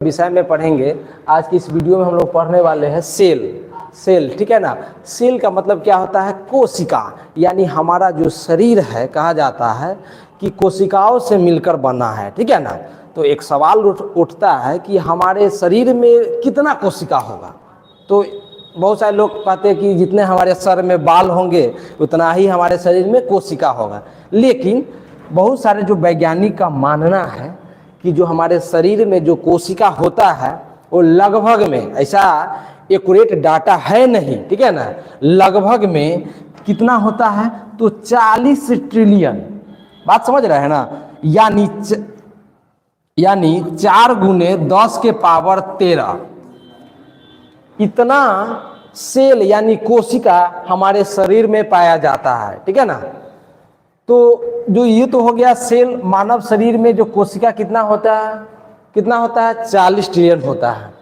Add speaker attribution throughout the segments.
Speaker 1: विषय में पढ़ेंगे। आज की इस वीडियो में हम लोग पढ़ने वाले हैं सेल, ठीक है ना। सेल का मतलब क्या होता है? कोशिका, यानी हमारा जो शरीर है कहा जाता है कि कोशिकाओं से मिलकर बना है, ठीक है ना। तो एक सवाल उठता है कि हमारे शरीर में कितना कोशिका होगा। तो बहुत सारे लोग कहते हैं कि जितने हमारे सर में बाल होंगे उतना ही हमारे शरीर में कोशिका होगा, लेकिन बहुत सारे जो वैज्ञानिक का मानना है कि जो हमारे शरीर में जो कोशिका होता है वो लगभग में, ऐसा एक्यूरेट डाटा है नहीं, ठीक है ना, लगभग में कितना होता है तो 40 ट्रिलियन। बात समझ रहे हैं ना, यानी 4 गुने 10 के पावर 13 इतना सेल यानी कोशिका हमारे शरीर में पाया जाता है, ठीक है ना। तो जो ये तो हो गया सेल। मानव शरीर में जो कोशिका कितना होता है 40 ट्रिलियन होता है।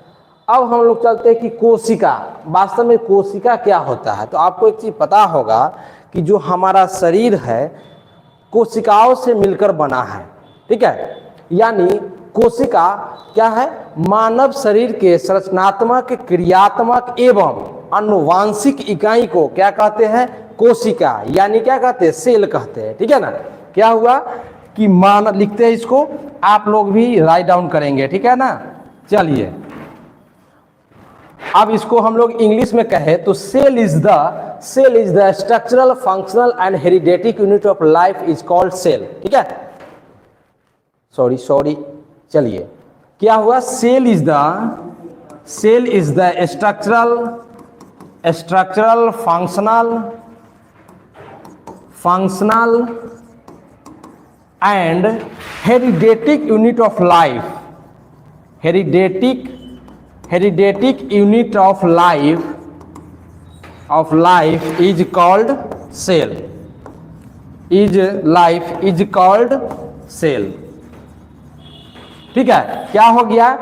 Speaker 1: अब हम लोग चलते हैं कि कोशिका, वास्तव में कोशिका क्या होता है। तो आपको एक चीज़ पता होगा कि जो हमारा शरीर है कोशिकाओं से मिलकर बना है, ठीक है। यानी कोशिका क्या है? मानव शरीर के संरचनात्मक, क्रियात्मक एवं आनुवांशिक इकाई को क्या कहते हैं? कोशिका, यानी क्या कहते हैं? सेल कहते हैं, ठीक है ना। क्या हुआ कि लिखते हैं इसको, आप लोग भी राइट डाउन करेंगे, ठीक है ना। चलिए अब इसको हम लोग इंग्लिश में कहें तो cell is the structural, functional and hereditary unit of life is called cell, ठीक है। सॉरी चलिए क्या हुआ? Cell is the structural, functional and hereditary unit of life. Hereditary unit of life is called cell. Is called cell, ठीक है। क्या हो गया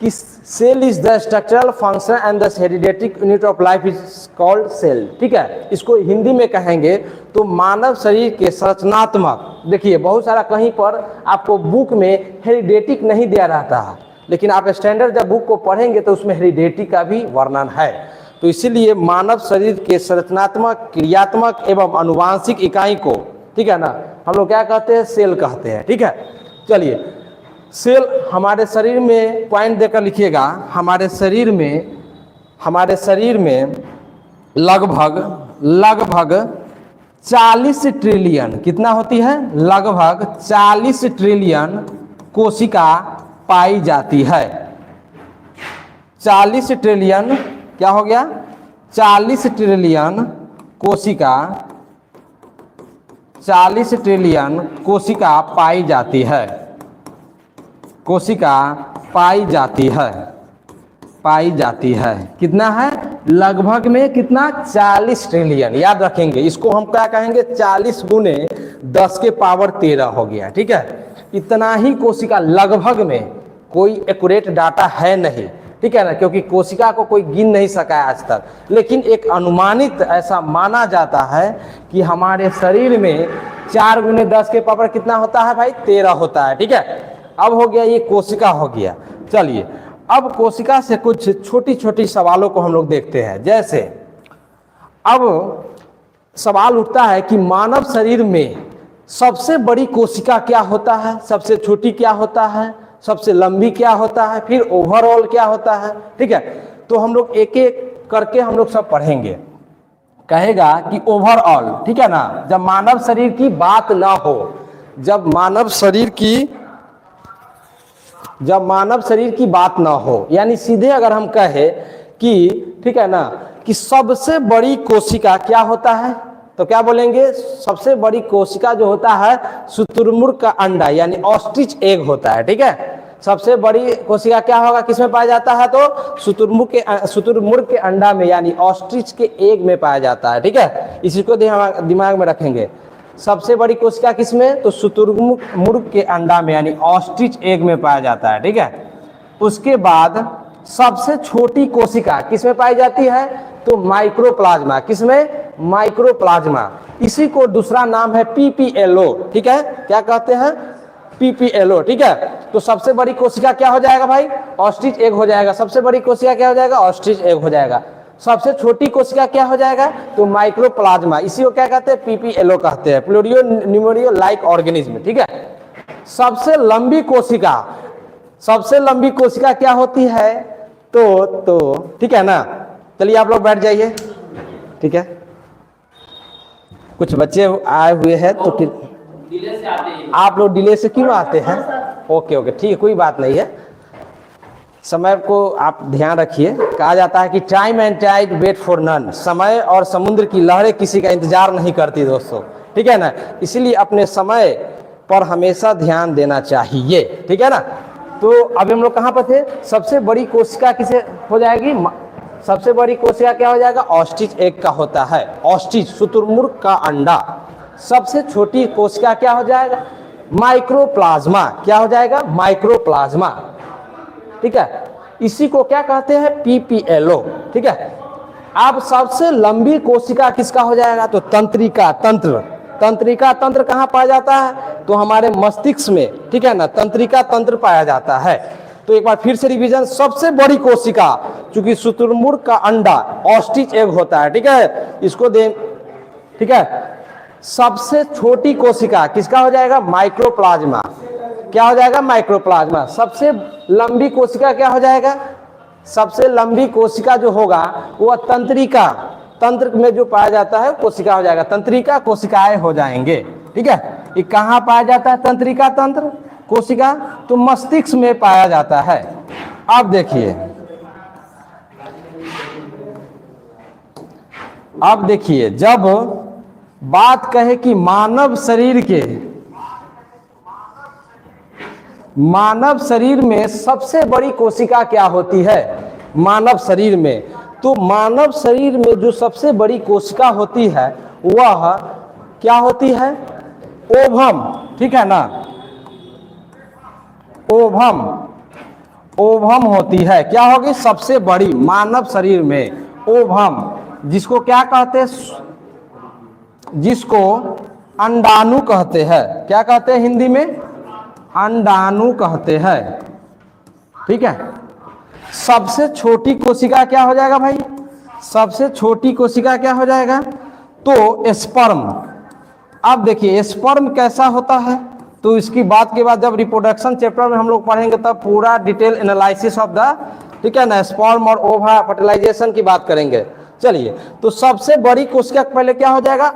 Speaker 1: कि cell is the structural, function and the hereditary unit of life is called cell, ठीक है। इसको हिंदी में कहेंगे तो मानव शरीर के संरचनात्मक, देखिए बहुत सारा कहीं पर आपको बुक में हेरिडेटिक नहीं दिया रहता है, लेकिन आप स्टैंडर्ड जब बुक को पढ़ेंगे तो उसमें हेरिडेटिक का भी वर्णन है। तो इसीलिए मानव शरीर के संरचनात्मक, क्रियात्मक एवं आनुवांशिक इकाई को, ठीक है ना, हम लोग क्या कहते हैं? सेल कहते हैं, ठीक है। चलिए सेल हमारे शरीर में पॉइंट देकर लिखिएगा। हमारे शरीर में लगभग 40 ट्रिलियन, कितना होती है? लगभग 40 ट्रिलियन कोशिका पाई जाती है। 40 ट्रिलियन क्या हो गया? 40 ट्रिलियन कोशिका, 40 ट्रिलियन कोशिका पाई जाती है। कोशिका पाई जाती है। कितना है? लगभग में कितना? 40 ट्रिलियन। याद रखेंगे इसको, हम क्या कहेंगे? 40 गुने 10 के पावर 13 हो गया, ठीक है। इतना ही कोशिका, लगभग में, कोई एक्यूरेट डाटा है नहीं, ठीक है ना, क्योंकि कोशिका को कोई गिन नहीं सका है आज तक। लेकिन एक अनुमानित ऐसा माना जाता है कि हमारे शरीर में 4 गुने 10 के पावर कितना होता है भाई? 13 होता है, ठीक है। अब हो गया, ये कोशिका हो गया। चलिए अब कोशिका से कुछ छोटी छोटी सवालों को हम लोग देखते हैं। जैसे अब सवाल उठता है कि मानव शरीर में सबसे बड़ी कोशिका क्या होता है, सबसे छोटी क्या होता है, सबसे लंबी क्या होता है, फिर ओवरऑल क्या होता है, ठीक है। तो हम लोग एक एक करके हम लोग सब पढ़ेंगे। कहेगा कि ओवरऑल, ठीक है ना, जब मानव शरीर की बात ना हो, जब मानव शरीर की बात ना हो, यानी सीधे अगर हम कहें कि, ठीक है ना, कि सबसे बड़ी कोशिका क्या होता है, तो क्या बोलेंगे? सबसे बड़ी कोशिका जो होता है शुतुरमुर्ग का अंडा, यानी ऑस्ट्रिच एग होता है, ठीक है। सबसे बड़ी कोशिका क्या होगा, किसमें पाया जाता है? तो शुतुरमुर्ग के अंडा में, यानी ऑस्ट्रिच के एग में पाया जाता है, ठीक है। इसी को दिमाग में रखेंगे। सबसे बड़ी कोशिका किसमें? तो शुतुरमुर्ग के अंडा में, यानी ऑस्ट्रिच एग में पाया जाता है, ठीक है। उसके बाद सबसे छोटी कोशिका किसमें पाई जाती है? तो माइक्रोप्लाज्मा। किसमें? माइक्रोप्लाज्मा। इसी को दूसरा नाम है PPLO, ठीक है। क्या कहते हैं? PPLO, ठीक है। तो सबसे बड़ी कोशिका क्या हो जाएगा भाई? ऑस्ट्रिच एग हो जाएगा। सबसे बड़ी कोशिका क्या हो जाएगा? ऑस्ट्रिच एग हो जाएगा। सबसे छोटी कोशिका क्या हो जाएगा? तो माइक्रोप्लाज्मा, इसी को क्या कहते हैं? PPLO कहते हैं, प्लूरियो न्यूमेरियो लाइक ऑर्गेनिज्म, ठीक है। सबसे लंबी कोशिका क्या होती है? तो ठीक है ना। चलिए आप लोग बैठ जाइए, ठीक है। कुछ बच्चे आए हुए हैं तो
Speaker 2: डिले से आते हैं।
Speaker 1: आप लोग डिले से क्यों आते हैं? ओके ओके, ठीक है, कोई बात नहीं है। समय को आप ध्यान रखिए। कहा जाता है कि time and tide wait for none, समय और समुद्र की लहरें किसी का इंतजार नहीं करती दोस्तों, ठीक है ना। इसलिए अपने समय पर हमेशा ध्यान देना चाहिए, ठीक है ना। तो अभी हम लोग कहाँ पर थे? सबसे बड़ी कोशिका किसे हो जाएगी? सबसे बड़ी कोशिका क्या हो जाएगा? ऑस्ट्रिच एग का होता है, ऑस्ट्रिच शुतुरमुर्ग का अंडा। सबसे छोटी कोशिका क्या हो जाएगा? माइक्रोप्लाज्मा। क्या हो जाएगा? माइक्रोप्लाज्मा, ठीक है। इसी को क्या कहते हैं? PPLO, ठीक है। अब सबसे लंबी कोशिका किसका हो जाएगा? तो तंत्रिका तंत्र। तंत्रिका तंत्र कहाँ पाया जाता है? तो हमारे मस्तिष्क में, ठीक है ना, तंत्रिका तंत्र पाया जाता है। तो एक बार फिर से रिवीजन। सबसे बड़ी कोशिका, चूंकि शुतुरमुर्ग का अंडा ऑस्ट्रिच एग होता है, ठीक है, इसको दे, ठीक है। सबसे छोटी कोशिका किसका हो जाएगा? माइक्रोप्लाज्मा। क्या हो जाएगा? माइक्रोप्लाज्मा। सबसे लंबी कोशिका क्या हो जाएगा? सबसे लंबी कोशिका जो होगा वो तंत्रिका तंत्र में जो पाया जाता है कोशिका हो जाएगा, तंत्रिका कोशिकाएं हो जाएंगे, ठीक है। ये कहाँ पाया जाता है तंत्रिका तंत्र कोशिका? तो मस्तिष्क में पाया जाता है। अब देखिए, जब बात कहे कि मानव शरीर में सबसे बड़ी कोशिका क्या होती है? मानव शरीर में, तो मानव शरीर में जो सबसे बड़ी कोशिका होती है वह क्या होती है? ओवम, ठीक है ना। ओवम होती है। क्या होगी? सबसे बड़ी मानव शरीर में ओवम, जिसको क्या कहते हैं? जिसको अंडाणु कहते हैं। क्या कहते हैं हिंदी में? अंडाणु कहते हैं, ठीक है। सबसे छोटी कोशिका क्या हो जाएगा भाई? सबसे छोटी कोशिका क्या हो जाएगा? तो स्पर्म। अब देखिए स्पर्म कैसा होता है, तो इसकी बात के बाद जब रिप्रोडक्शन चैप्टर में हम लोग पढ़ेंगे तब पूरा डिटेल एनालिसिस ऑफ द, ठीक है ना, स्पर्म और ओवा फर्टिलाइजेशन की बात करेंगे। चलिए, तो सबसे बड़ी कोशिका पहले क्या हो जाएगा?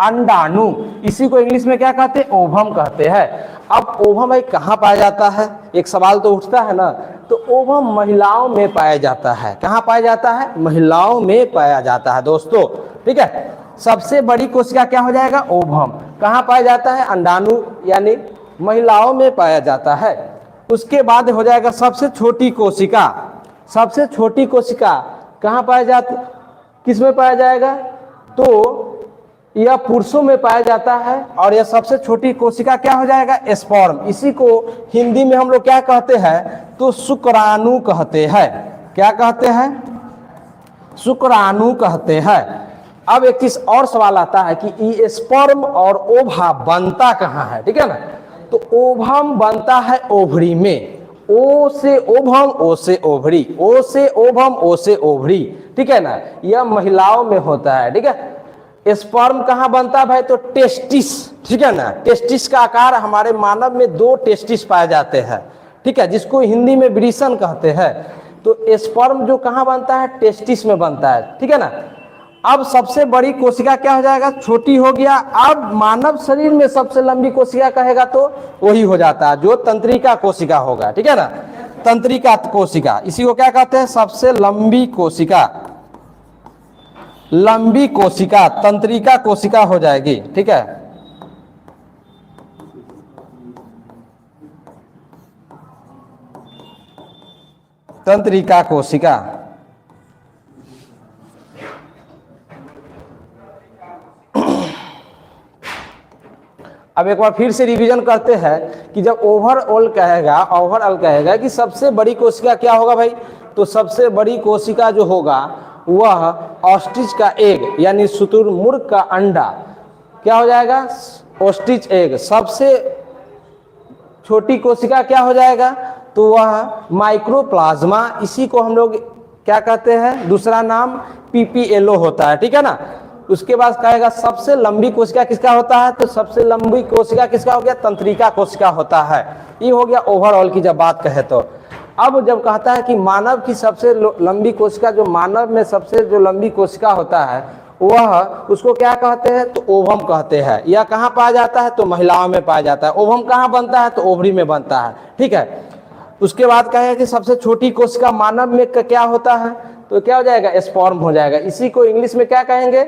Speaker 1: अंडाणु। इसी को इंग्लिश में क्या कहते हैं? ओवम कहते हैं। अब ओवम भाई कहाँ पाया जाता है? एक सवाल तो उठता है ना। तो ओवम महिलाओं में पाया जाता है। कहाँ पाया जाता है? महिलाओं में पाया जाता है दोस्तों, ठीक है। सबसे बड़ी कोशिका क्या हो जाएगा? ओवम। कहाँ पाया जाता है? अंडाणु, यानी महिलाओं में पाया जाता है। उसके बाद हो जाएगा सबसे छोटी कोशिका। सबसे छोटी कोशिका कहाँ पाया जाता, किस में पाया जाएगा? तो यह पुरुषों में पाया जाता है। और यह सबसे छोटी कोशिका क्या हो जाएगा? स्पर्म। इसी को हिंदी में हम लोग क्या कहते हैं? तो शुक्राणु कहते हैं। क्या कहते हैं? शुक्राणु कहते हैं। अब एक चीज और सवाल आता है कि ये स्पर्म और ओवा बनता कहाँ है, ठीक है ना। तो ओवम बनता है ओवरी में। ओ से ओवम, ओ से ओवरी, ओ से ओवम, ओ से ओवरी, ठीक है ना। यह महिलाओं में होता है, ठीक है। स्पर्म कहाँ बनता है भाई? तो टेस्टिस, ठीक है ना। टेस्टिस का आकार, हमारे मानव में 2 टेस्टिस पाए जाते हैं, ठीक है, जिसको हिंदी में वृषण कहते हैं। तो स्पर्म जो कहाँ बनता है? टेस्टिस में बनता है, ठीक है ना। अब सबसे बड़ी कोशिका क्या हो जाएगा? छोटी हो गया। अब मानव शरीर में सबसे लंबी कोशिका कहेगा तो वही हो जाता है जो तंत्रिका कोशिका होगा, ठीक है ना। तंत्रिका कोशिका, इसी को क्या कहते हैं? सबसे लंबी कोशिका। लंबी कोशिका तंत्रिका कोशिका हो जाएगी, ठीक है। तंत्रिका कोशिका। अब एक बार फिर से रिवीजन करते हैं कि जब ओवरऑल कहेगा कि सबसे बड़ी कोशिका क्या होगा भाई? तो सबसे बड़ी कोशिका जो होगा वह ऑस्ट्रिच का एग, यानी शुतुरमुर्ग का अंडा क्या हो जाएगा? Ostrich egg. सबसे छोटी कोशिका क्या हो जाएगा, तो वह माइक्रोप्लाज्मा, इसी को हम लोग क्या कहते हैं, दूसरा नाम पीपीएलओ होता है, ठीक है ना। उसके बाद कहेगा सबसे लंबी कोशिका किसका होता है, तो सबसे लंबी कोशिका किसका हो गया, तंत्रिका कोशिका होता है। ये हो गया ओवरऑल की जब बात कहे तो। अब जब कहता है कि मानव की सबसे लंबी कोशिका, जो मानव में सबसे जो लंबी कोशिका होता है वह, उसको क्या कहते हैं, तो ओवम कहते हैं। यह कहाँ पाया जाता है, तो महिलाओं में पाया जाता है। ओवम कहाँ बनता है, तो ओवरी में बनता है, ठीक है। उसके बाद कहेगा कि सबसे छोटी कोशिका मानव में क्या होता है, तो क्या हो जाएगा, स्पर्म हो जाएगा। इसी को इंग्लिश में क्या कहेंगे,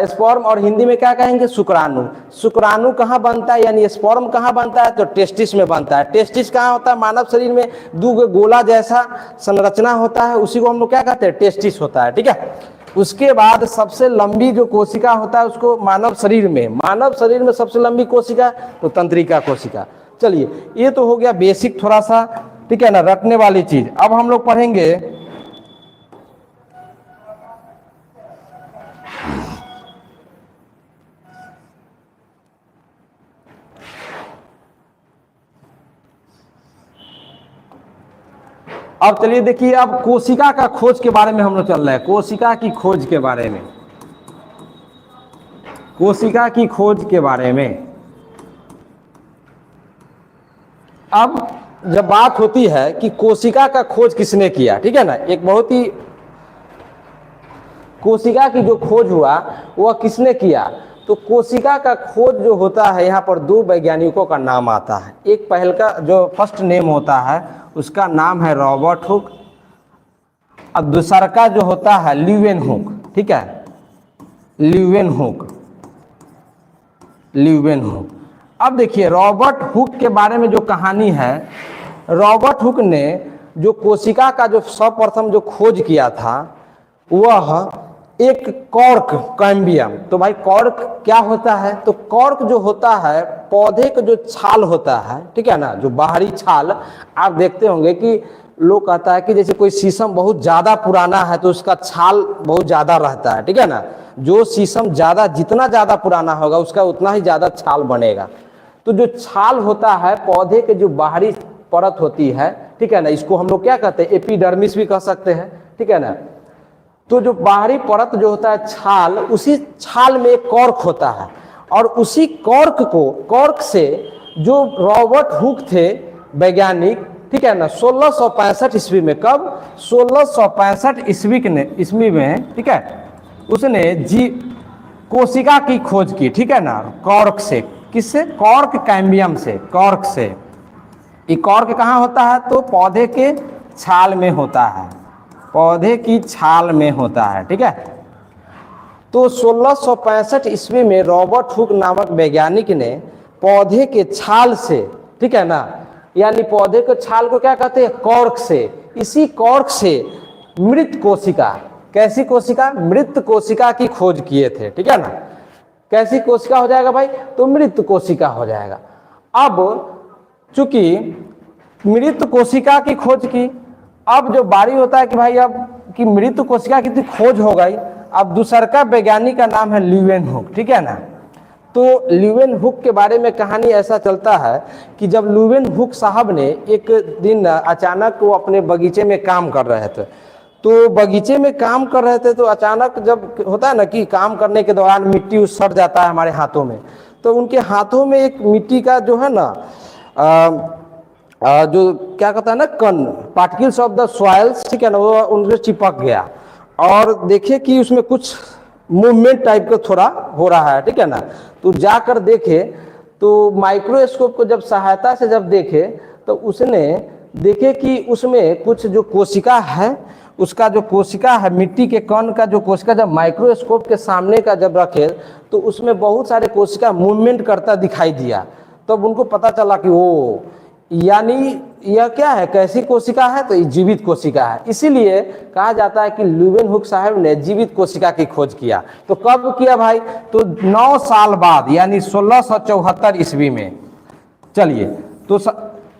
Speaker 1: स्पर्म, और हिंदी में क्या कहेंगे, शुक्राणु। शुक्राणु कहाँ बनता है, यानी स्पर्म कहाँ बनता है, तो टेस्टिस में बनता है। टेस्टिस कहाँ होता है, मानव शरीर में दो गोला जैसा संरचना होता है, उसी को हम लोग क्या कहते हैं, टेस्टिस होता है, ठीक है। उसके बाद सबसे लंबी जो कोशिका होता है उसको मानव शरीर में सबसे लंबी कोशिका, तो तंत्रिका कोशिका। चलिए, ये तो हो गया बेसिक थोड़ा सा, ठीक है ना, रटने वाली चीज। अब हम लोग पढ़ेंगे अब। चलिए देखिए, अब कोशिका का खोज के बारे में हम लोग चल रहे हैं, कोशिका की खोज के बारे में, कोशिका की खोज के बारे में। अब जब बात होती है कि कोशिका का खोज किसने किया, ठीक है ना, एक बहुत ही, कोशिका की जो खोज हुआ वह किसने किया, तो कोशिका का खोज जो होता है, यहाँ पर दो वैज्ञानिकों का नाम आता है। एक पहल का जो फर्स्ट नेम होता है उसका नाम है रॉबर्ट हुक, और दूसरा का जो होता है ल्यूवेनहुक, ठीक है, ल्यूवेनहुक। अब देखिए रॉबर्ट हुक के बारे में जो कहानी है, रॉबर्ट हुक ने जो कोशिका का जो सर्वप्रथम जो खोज किया था वह एक कॉर्क कैम्बियम। तो भाई कॉर्क क्या होता है, तो कॉर्क जो होता है पौधे का जो छाल होता है, ठीक है ना, जो बाहरी छाल। आप देखते होंगे कि लोग कहता है कि जैसे कोई शीशम बहुत ज़्यादा पुराना है तो उसका छाल बहुत ज़्यादा रहता है, ठीक है ना। जो शीशम जितना ज़्यादा पुराना होगा उसका उतना ही ज़्यादा छाल बनेगा। तो जो छाल होता है पौधे के जो बाहरी परत होती है, ठीक है ना, इसको हम लोग क्या कहते हैं, एपिडर्मिस भी कह सकते हैं, ठीक है ना। तो जो बाहरी परत जो होता है छाल, उसी छाल में एक कॉर्क होता है, और उसी कॉर्क से जो रॉबर्ट हुक थे वैज्ञानिक, ठीक है ना, 1665 ईस्वी में, कब, 1665 ईस्वी में, ठीक है, उसने कोशिका की खोज की, ठीक है ना, कॉर्क से। किससे, कॉर्क कैम्बियम से, कॉर्क से। ये कॉर्क कहाँ होता है, तो पौधे के छाल में होता है, पौधे की छाल में होता है, ठीक है। तो 1665 ईस्वी में रॉबर्ट हुक नामक वैज्ञानिक ने पौधे के छाल से, ठीक है ना, यानी पौधे के छाल को क्या कहते हैं, कॉर्क से, इसी कॉर्क से मृत कोशिका, कैसी कोशिका, मृत कोशिका की खोज किए थे, ठीक है ना। कैसी कोशिका हो जाएगा भाई, तो मृत कोशिका हो जाएगा। अब चूंकि मृत कोशिका की खोज की, अब जो बारी होता है कि भाई अब कि मृत कोशिका की खोज हो गई, अब दूसरा वैज्ञानिक का नाम है ल्यूवेनहुक, ठीक है ना। तो ल्यूवेनहुक के बारे में कहानी ऐसा चलता है कि जब ल्यूवेनहुक साहब ने एक दिन अचानक वो अपने बगीचे में काम कर रहे थे, तो बगीचे में काम कर रहे थे, तो अचानक जब होता है ना कि काम करने के दौरान मिट्टी उसड़ जाता है हमारे हाथों में, तो उनके हाथों में एक मिट्टी का जो है ना जो क्या कहता है ना, कण, पार्टिकल्स ऑफ द सॉइल्स, ठीक है ना, वो उनसे चिपक गया, और देखे कि उसमें कुछ मूवमेंट टाइप का थोड़ा हो रहा है, ठीक है ना। तो जाकर देखे, तो माइक्रोस्कोप को जब सहायता से जब देखे, तो उसने देखे कि उसमें कुछ जो कोशिका है, उसका जो कोशिका है, मिट्टी के कण का जो कोशिका जब माइक्रोस्कोप के सामने का जब रखे, तो उसमें बहुत सारे कोशिका मूवमेंट करता दिखाई दिया। तब उनको पता चला कि वो यानी यह क्या है, कैसी कोशिका है, तो जीवित कोशिका है। इसीलिए कहा जाता है कि ल्यूवेनहुक साहब ने जीवित कोशिका की खोज किया। तो कब किया भाई, तो 9 साल बाद, यानी 1674 ईस्वी में। चलिए, तो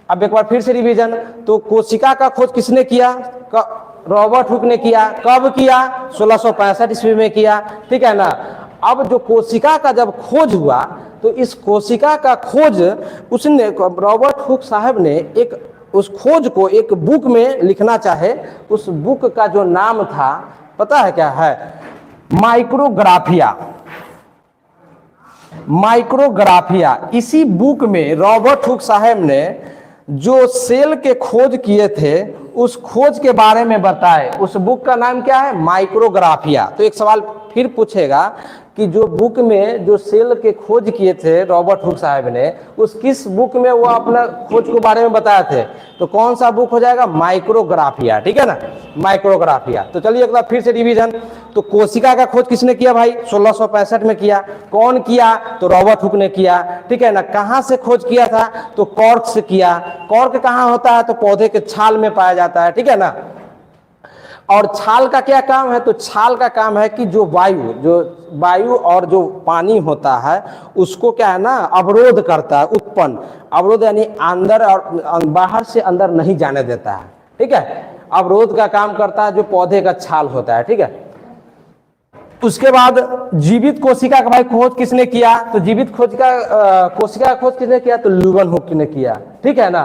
Speaker 1: अब एक बार फिर से रिवीजन, तो कोशिका का खोज किसने किया, रॉबर्ट हुक ने किया। कब किया, 1665 ईस्वी में किया, ठीक है ना। अब जो कोशिका का जब खोज हुआ, तो इस कोशिका का खोज उसने, रॉबर्ट हुक साहब ने एक उस खोज को एक बुक में लिखना चाहे, उस बुक का जो नाम था पता है क्या है? माइक्रोग्राफिया। माइक्रोग्राफिया। इसी बुक में रॉबर्ट हुक साहब ने जो सेल के खोज किए थे उस खोज के बारे में बताए। उस बुक का नाम क्या है? माइक्रोग्राफिया। तो एक सवाल फिर पूछेगा कि जो बुक में जो सेल के खोज किए थे रॉबर्ट हुक साहब ने, उस किस बुक में वो अपना खोज के बारे में बताए थे? तो कौन सा बुक हो जाएगा? माइक्रोग्राफिया। ठीक है ना, माइक्रोग्राफिया। तो चलिए एक बार फिर से रिवीजन। तो कोशिका का खोज किसने किया भाई? 1665 में किया। कौन किया? तो रॉबर्ट हुक ने किया। ठीक है ना। कहाँ से खोज किया था? तो कॉर्क से किया। कॉर्क कहाँ होता है? तो पौधे के छाल में पाया जाता है। ठीक है ना। और छाल का क्या काम है? तो छाल का काम है कि जो वायु और जो पानी होता है उसको क्या है ना, अवरोध करता है। उत्पन्न अवरोध यानी अंदर और बाहर से अंदर नहीं जाने देता है। ठीक है, अवरोध का काम करता है जो पौधे का छाल होता है। ठीक है। उसके बाद जीवित कोशिका का भाई खोज किसने किया? तो जीवित कोशिका का खोज किसने किया? तो ल्यूवन हुक ने किया। ठीक है ना।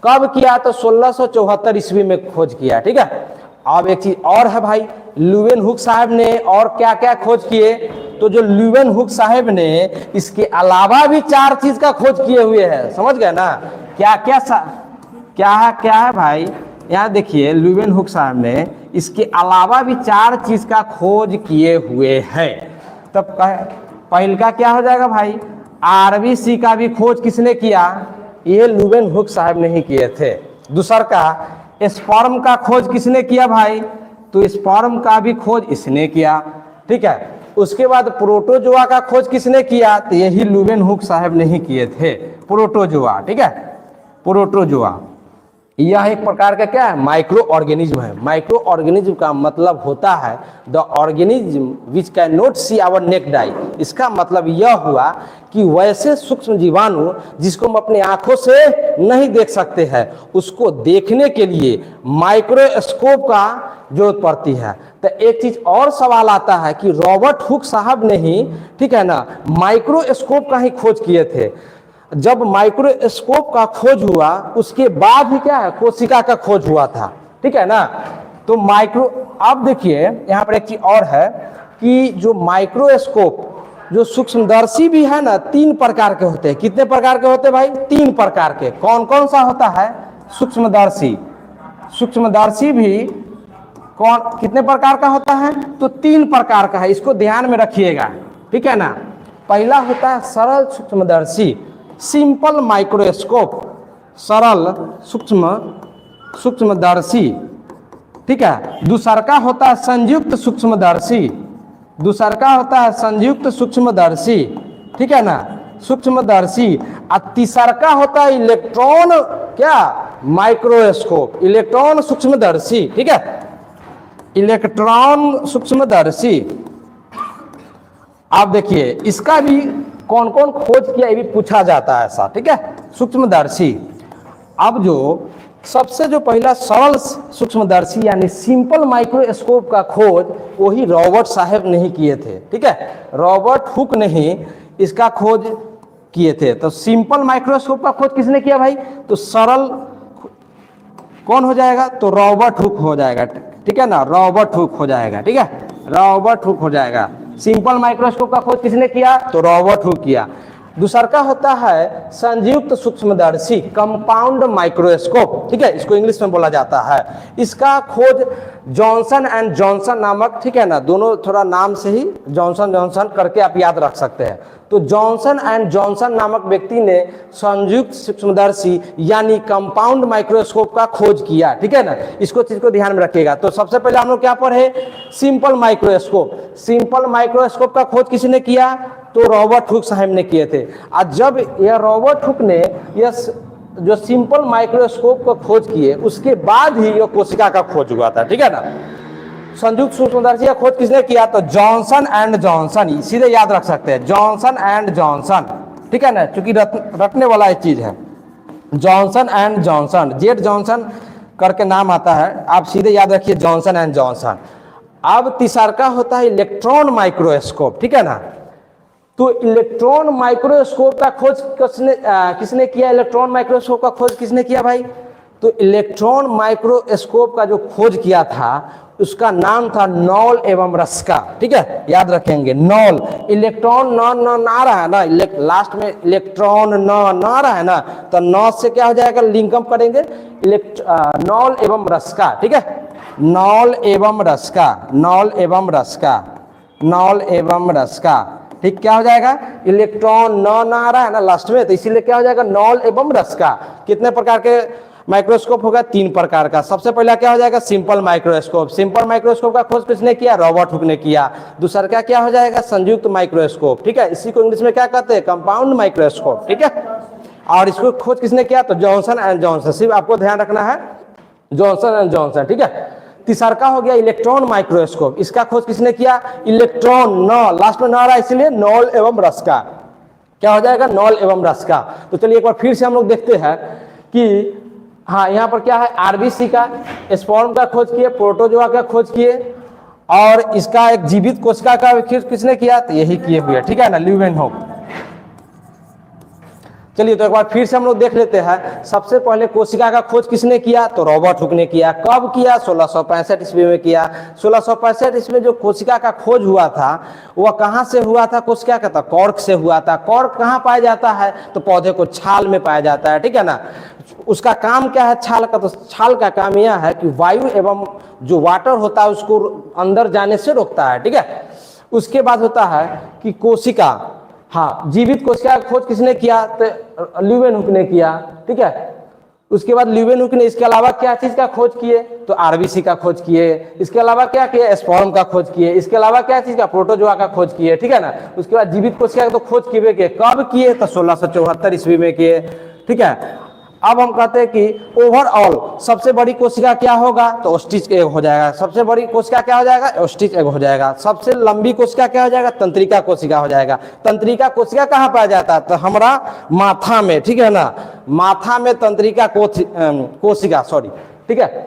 Speaker 1: कब किया? तो 1674 ईस्वी में खोज किया। ठीक है। अब एक चीज और है भाई, ल्यूवन हुक साहब ने और क्या क्या खोज किए? तो जो ल्यूवन हुक साहब ने इसके अलावा भी 4 चीज का खोज किए हुए हैं। समझ गए ना? क्या क्या है भाई? यहाँ देखिए, ल्यूवन हुक साहब ने इसके अलावा भी 4 चीज का खोज किए हुए हैं। तब पहल का क्या हो जाएगा भाई? आरबीसी का भी खोज किसने किया? ये ल्यूवन हुक साहब ने ही किए थे। दूसर का स्पर्म का खोज किसने किया भाई? तो स्पर्म का भी खोज इसने किया। ठीक है। उसके बाद प्रोटोजोआ का खोज किसने किया? तो यही ल्यूवन हुक साहब ने ही किए थे, प्रोटोजोआ। ठीक है, प्रोटोजोआ। यह एक प्रकार का क्या है? माइक्रो ऑर्गेनिज्म है। माइक्रो ऑर्गेनिज्म का मतलब होता है the organism which can not see our naked eye. इसका मतलब यह हुआ कि वैसे सूक्ष्म जीवाणु जिसको हम अपने आंखों से नहीं देख सकते हैं, उसको देखने के लिए माइक्रोस्कोप का जरूरत पड़ती है। तो एक चीज और सवाल आता है कि रॉबर्ट हुक साहब ने ही, ठीक है ना, माइक्रोस्कोप का ही खोज किए थे। जब माइक्रोस्कोप का खोज हुआ उसके बाद ही क्या है? कोशिका का खोज हुआ था। ठीक है ना। तो अब देखिए यहाँ पर एक चीज और है कि जो माइक्रोस्कोप, जो सूक्ष्मदर्शी भी है ना, 3 प्रकार के होते हैं। कितने प्रकार के होते हैं भाई? 3 प्रकार के। कौन कौन सा होता है? सूक्ष्मदर्शी। सूक्ष्मदर्शी भी कितने प्रकार का होता है? तो 3 प्रकार का है। इसको ध्यान में रखिएगा। ठीक है ना। पहला होता है सरल सूक्ष्मदर्शी, सिंपल माइक्रोस्कोप, सरल सूक्ष्मदर्शी। ठीक है। दूसर का होता है संयुक्त सूक्ष्मदर्शी। दूसर का होता है संयुक्त सूक्ष्मदर्शी। ठीक है ना, सूक्ष्मदर्शी। और तीसर का होता है इलेक्ट्रॉन क्या? माइक्रोस्कोप, इलेक्ट्रॉन सूक्ष्मदर्शी। ठीक है, इलेक्ट्रॉन सूक्ष्मदर्शी। आप देखिए इसका भी कौन कौन खोज किया ये भी पूछा जाता है ऐसा। ठीक है, सूक्ष्मदर्शी। अब जो सबसे जो पहला सरल सूक्ष्मदर्शी यानी सिंपल माइक्रोस्कोप का खोज वही रॉबर्ट साहब ने ही किए थे। ठीक है, रॉबर्ट हुक ने ही इसका खोज किए थे। तो सिंपल माइक्रोस्कोप का खोज किसने किया भाई? तो सरल कौन हो जाएगा? तो रॉबर्ट हुक हो जाएगा। ठीक है ना, रॉबर्ट हुक हो जाएगा। ठीक है, रॉबर्ट हुक हो जाएगा। सिंपल माइक्रोस्कोप का खोज किसने किया? तो रॉबर्ट हुक किया। दूसरा का होता है संयुक्त सूक्ष्मदर्शी, कंपाउंड माइक्रोस्कोप। ठीक है, इसको इंग्लिश में बोला जाता है। इसका खोज जॉनसन एंड जॉनसन नामक, ठीक है ना, दोनों थोड़ा नाम से ही जॉनसन जॉनसन करके आप याद रख सकते हैं। तो जॉनसन एंड जॉनसन नामक व्यक्ति ने संयुक्त सूक्ष्मदर्शी यानी कंपाउंड माइक्रोस्कोप का खोज किया। ठीक है ना, इसको चीज को ध्यान में रखिएगा। तो सबसे पहले हम लोग क्या पढ़े? Simple microscope. सिंपल माइक्रोस्कोप का खोज किसने किया? तो रॉबर्ट हुक साहब ने किए थे। और जब यह रॉबर्ट हुक ने यह जो सिंपल माइक्रोस्कोप का खोज किए उसके बाद ही यह कोशिका का खोज हुआ था। ठीक है ना, संयुक्त सूक्ष्मदर्शी का खोज किसने किया? तो जॉनसन एंड जॉनसन। सीधे याद रख सकते हैं, जॉनसन एंड जॉनसन। ठीक है ना, क्योंकि रखने वाला एक चीज है, Johnson and Johnson. Z Johnson करके नाम आता है, आप सीधे याद रखिए जॉनसन एंड जॉनसन। अब तीसरा का होता है इलेक्ट्रॉन माइक्रोस्कोप। ठीक है ना, तो तो इलेक्ट्रॉन माइक्रोस्कोप का खोज किसने किया? इलेक्ट्रॉन माइक्रोस्कोप का खोज किसने किया भाई? तो इलेक्ट्रॉन माइक्रोस्कोप का जो खोज किया था उसका नाम था नॉल एवं रस्का। ठीक है, याद रखेंगे नॉल, इलेक्ट्रॉन न आ रहा है ना, लास्ट में इलेक्ट्रॉन न आ रहा है ना, तो नॉ से क्या हो जाएगा, लिंकअप करेंगे नॉल एवं रस्का। ठीक है, नॉल एवं रस्का, नॉल एवं रस्का, नॉल एवं रस्का। ठीक, क्या हो जाएगा, इलेक्ट्रॉन न आ रहा है ना लास्ट में, तो इसीलिए क्या हो जाएगा, नॉल एवं रस्का। कितने प्रकार के माइक्रोस्कोप होगा? 3 प्रकार का। सबसे पहला क्या हो जाएगा, सिंपल माइक्रोस्कोप। सिंपल माइक्रोस्कोप का खोज किसने किया? रॉबर्ट हुक ने किया। दूसरा क्या हो जाएगा, संयुक्त माइक्रोस्कोप। ठीक है, इसी को इंग्लिश में क्या कहते हैं, कंपाउंड माइक्रोस्कोप। ठीक है, और इसको खोज किसने किया? तो जॉनसन एंड जॉनसन। सिर्फ आपको ध्यान रखना है, जॉनसन एंड जॉनसन। ठीक है, तीसरा का हो गया इलेक्ट्रॉन माइक्रोस्कोप। इसका खोज किसने किया? इलेक्ट्रॉन न, लास्ट में न आ रहा है इसलिए नॉल एवं रस्का। क्या हो जाएगा, नॉल एवं रस्का। तो चलिए एक बार फिर से हम लोग देखते हैं कि हाँ, यहाँ पर क्या है, आरबीसी का, स्पर्म का खोज किए, प्रोटोजोआ का खोज किए, और इसका एक जीवित कोशिका का खोज किसने किया? तो यही किए हुए। ठीक है ना, ल्यूवेनहोक। चलिए तो एक बार फिर से हम लोग देख लेते हैं। सबसे पहले कोशिका का खोज किसने किया? तो रॉबर्ट हुक ने किया। कब किया? 1665 ईस्वी में किया। 1665 ईस्वी में जो कोशिका का खोज हुआ था वह कहाँ से हुआ था? कोशिका का था कॉर्क से हुआ था। कॉर्क कहाँ पाया जाता है? तो पौधे को छाल में पाया जाता है। ठीक है ना, उसका काम क्या है छाल का? तो छाल का काम यह है कि वायु एवं जो वाटर होता है उसको अंदर जाने से रोकता है। ठीक है, उसके बाद होता है कि कोशिका, हाँ, जीवित कोशिका का खोज किसने किया? तो ल्यूवेनहुक ने किया। ठीक है, उसके बाद ल्यूवेनहुक ने इसके अलावा क्या चीज का खोज किए? तो आरबीसी का खोज किए। इसके अलावा क्या किए? स्पर्म का खोज किए। इसके अलावा क्या चीज का? प्रोटोजोआ का खोज किए। ठीक है ना, उसके बाद जीवित कोशिका का तो खोज किए। कब किए? तो 1674 ईस्वी में किए। ठीक है, अब हम कहते हैं कि ओवरऑल सबसे बड़ी कोशिका क्या होगा? तो ओस्टिच एग हो जाएगा। सबसे बड़ी कोशिका क्या हो जाएगा? ओस्टिच एग हो जाएगा। सबसे लंबी कोशिका क्या हो जाएगा? तंत्रिका कोशिका हो जाएगा। तंत्रिका कोशिका कहाँ पाया जाता है? तो हमारा माथा में। ठीक है ना, माथा में तंत्रिका कोशिका, सॉरी। ठीक है,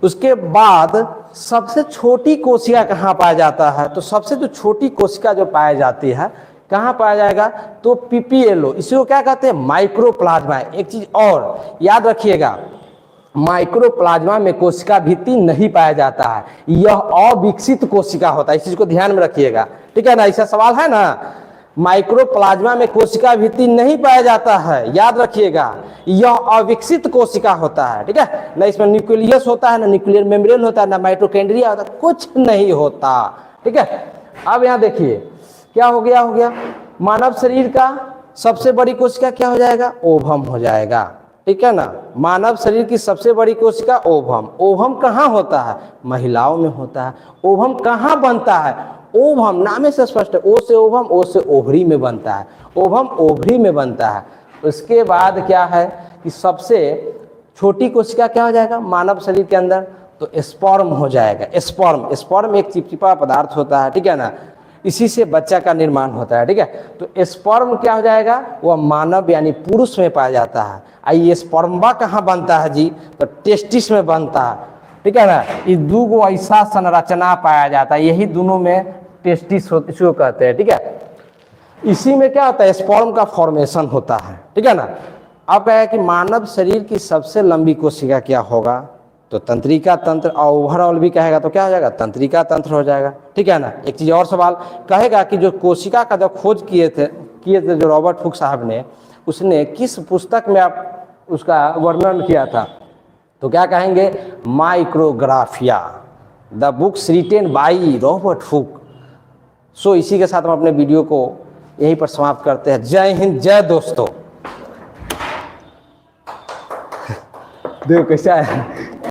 Speaker 1: उसके बाद सबसे छोटी कोशिका कहाँ पाया जाता है? तो सबसे जो छोटी कोशिका जो पाई जाती है कहाँ पाया जाएगा? तो पीपीएलओ, इसी को क्या कहते हैं? माइक्रोप्लाज्मा। एक चीज और याद रखिएगा, माइक्रोप्लाज्मा में कोशिका भित्ति नहीं पाया जाता है, यह अविकसित कोशिका होता है। इस चीज को ध्यान में रखिएगा। ठीक है ना, ऐसा सवाल है ना, माइक्रोप्लाज्मा में कोशिका भित्ति नहीं पाया जाता है, याद रखिएगा, यह अविकसित कोशिका होता है। ठीक है ना, इसमें न्यूक्लियस होता है ना, न्यूक्लियर मेम्ब्रेन होता है ना, माइटोकॉन्ड्रिया होता है, कुछ नहीं होता। ठीक है, अब यहाँ देखिए क्या हो गया, मानव शरीर का सबसे बड़ी कोशिका क्या हो जाएगा? ओवम हो जाएगा। ठीक है ना, मानव शरीर की सबसे बड़ी कोशिका ओवम। ओवम कहाँ होता है? महिलाओं में होता है। ओवम कहाँ बनता है? ओवम नाम से स्पष्ट है, ओ से ओवम, ओ से ओवरी में बनता है। ओवम ओवरी में बनता है। उसके बाद क्या है कि सबसे छोटी कोशिका क्या हो जाएगा मानव शरीर के अंदर? तो स्पर्म हो जाएगा। स्पर्म एक चिपचिपा पदार्थ होता है। ठीक है ना, इसी से बच्चा का निर्माण होता है। ठीक है, तो स्पर्म क्या हो जाएगा? वह मानव यानी पुरुष में पाया जाता है। ये स्पर्मा कहाँ बनता है जी? तो टेस्टिस में बनता है। ठीक है ना, ये दो गो ऐसा संरचना पाया जाता है, यही दोनों में टेस्टिस इसको कहते हैं। ठीक है, इसी में क्या होता है? स्पर्म का फॉर्मेशन होता है। ठीक है ना, अब क्या है कि मानव शरीर की सबसे लंबी कोशिका क्या होगा? तो तंत्रिका तंत्र, और ओवरऑल भी कहेगा तो क्या हो जाएगा? तंत्रिका तंत्र हो जाएगा। ठीक है ना, एक चीज और सवाल कहेगा कि जो कोशिका का जो खोज किए थे जो रॉबर्ट हुक साहब ने, उसने किस पुस्तक में आप उसका वर्णन किया था? तो क्या कहेंगे? Micrographia, the books written by Robert Hooke. So इसी के साथ हम अपने वीडियो को यहीं पर समाप्त करते हैं। जय हिंद, जय दोस्तों। देखो कैसा है।